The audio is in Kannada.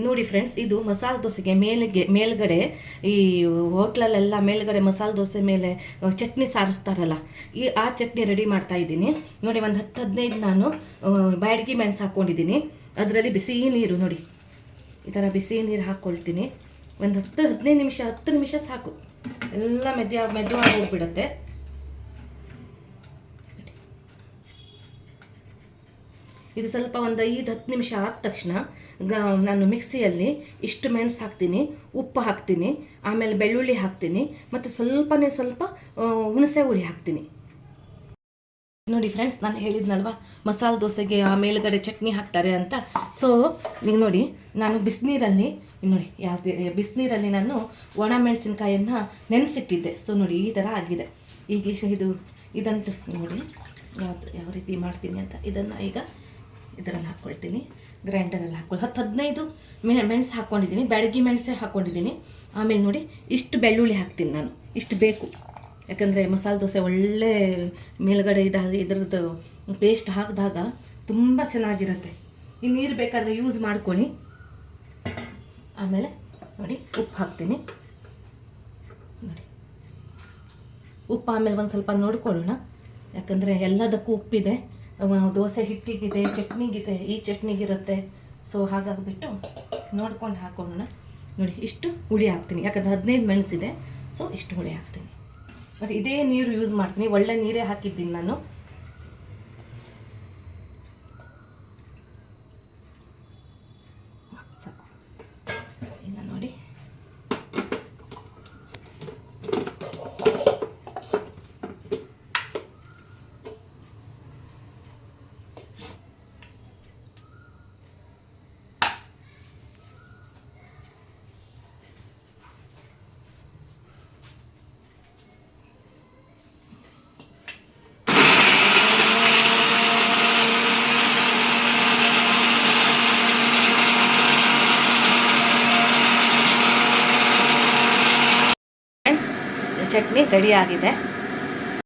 ನೋಡಿ ಫ್ರೆಂಡ್ಸ್, ಇದು ಮಸಾಲೆ ದೋಸೆಗೆ ಮೇಲ್ಗಡೆ ಈ ಹೋಟ್ಲಲ್ಲೆಲ್ಲ ಮೇಲ್ಗಡೆ ಮಸಾಲೆ ದೋಸೆ ಮೇಲೆ ಚಟ್ನಿ ಸಾರಿಸ್ತಾರಲ್ಲ, ಆ ಚಟ್ನಿ ರೆಡಿ ಮಾಡ್ತಾ ಇದ್ದೀನಿ ನೋಡಿ. ಒಂದು 10-15 ನಾನು ಬ್ಯಾಡಗಿ ಮೆಣಸು ಹಾಕ್ಕೊಂಡಿದ್ದೀನಿ. ಅದರಲ್ಲಿ ಬಿಸಿ ನೀರು ನೋಡಿ, ಈ ಥರ ಬಿಸಿ ನೀರು ಹಾಕ್ಕೊಳ್ತೀನಿ. ಒಂದು 10 ನಿಮಿಷ ಸಾಕು, ಎಲ್ಲ ಮೆದುವಾಗಿ ಹೋಗ್ಬಿಡುತ್ತೆ. ಇದು ಸ್ವಲ್ಪ ಒಂದು 5-10 ನಿಮಿಷ ಆದ ತಕ್ಷಣ ನಾನು ಮಿಕ್ಸಿಯಲ್ಲಿ ಇಷ್ಟು ಮೆಣಸು ಹಾಕ್ತೀನಿ, ಉಪ್ಪು ಹಾಕ್ತೀನಿ, ಆಮೇಲೆ ಬೆಳ್ಳುಳ್ಳಿ ಹಾಕ್ತೀನಿ, ಮತ್ತು ಸ್ವಲ್ಪ ಹುಣಸೆ ಹುಳಿ ಹಾಕ್ತೀನಿ. ನೋಡಿ ಫ್ರೆಂಡ್ಸ್, ನಾನು ಹೇಳಿದ್ನಲ್ವ ಮಸಾಲೆ ದೋಸೆಗೆ ಆ ಮೇಲ್ಗಡೆ ಚಟ್ನಿ ಹಾಕ್ತಾರೆ ಅಂತ. ಸೊ ನೀವು ನೋಡಿ, ನಾನು ಬಿಸಿನೀರಲ್ಲಿ ನೋಡಿ ಬಿಸಿನೀರಲ್ಲಿ ನಾನು ಒಣ ಮೆಣಸಿನ್ಕಾಯನ್ನು ನೆನೆಸಿಟ್ಟಿದ್ದೆ. ಸೊ ನೋಡಿ ಈ ಥರ ಆಗಿದೆ. ಈಗ ಇದಂತೂ ನೋಡಿ ಯಾವ ರೀತಿ ಮಾಡ್ತೀನಿ ಅಂತ. ಇದನ್ನು ಈಗ ಇದರಲ್ಲಿ ಹಾಕ್ಕೊಳ್ತೀನಿ, ಗ್ರೈಂಡರಲ್ಲಿ ಹಾಕ್ಕೊಳ್ಳಿ. 10-15 ಮೆಣಸು ಹಾಕ್ಕೊಂಡಿದ್ದೀನಿ, ಬ್ಯಾಡಗಿ ಮೆಣಸೇ ಹಾಕ್ಕೊಂಡಿದ್ದೀನಿ. ಆಮೇಲೆ ನೋಡಿ ಇಷ್ಟು ಬೆಳ್ಳುಳ್ಳಿ ಹಾಕ್ತೀನಿ ನಾನು, ಇಷ್ಟು ಬೇಕು. ಯಾಕಂದರೆ ಮಸಾಲೆ ದೋಸೆ ಒಳ್ಳೆ ಮೇಲ್ಗಡೆ ಇದ್ರದ್ದು ಪೇಸ್ಟ್ ಹಾಕಿದಾಗ ತುಂಬ ಚೆನ್ನಾಗಿರುತ್ತೆ. ಈ ನೀರು ಬೇಕಾದರೆ ಯೂಸ್ ಮಾಡ್ಕೊಳ್ಳಿ. ಆಮೇಲೆ ನೋಡಿ ಉಪ್ಪು ಹಾಕ್ತೀನಿ ನೋಡಿ. ಉಪ್ಪು ಆಮೇಲೆ ಒಂದು ಸ್ವಲ್ಪ ನೋಡ್ಕೊಳ್ಳೋಣ, ಯಾಕಂದರೆ ಎಲ್ಲದಕ್ಕೂ ಉಪ್ಪಿದೆ. ದೋಸೆ ಹಿಟ್ಟಿಗಿದೆ, ಚಟ್ನಿಗಿದೆ, ಈ ಚಟ್ನಿಗಿರುತ್ತೆ. ಸೊ ಹಾಗಾಗಿಬಿಟ್ಟು ನೋಡ್ಕೊಂಡು ಹಾಕೊಳ್ಳೋಣ. ನೋಡಿ ಇಷ್ಟು ಹುಳಿ ಹಾಕ್ತೀನಿ, ಯಾಕಂದರೆ 15 ಮೆಣಸಿದೆ. ಸೊ ಇಷ್ಟು ಹುಳಿ ಹಾಕ್ತೀನಿ. ಮತ್ತು ಇದೇ ನೀರು ಯೂಸ್ ಮಾಡ್ತೀನಿ, ಒಳ್ಳೆ ನೀರೇ ಹಾಕಿದ್ದೀನಿ ನಾನು. ಸಾಕು. ಇನ್ನು ನೋಡಿ ಚಟ್ನಿ ರೆಡಿ ಆಗಿದೆ.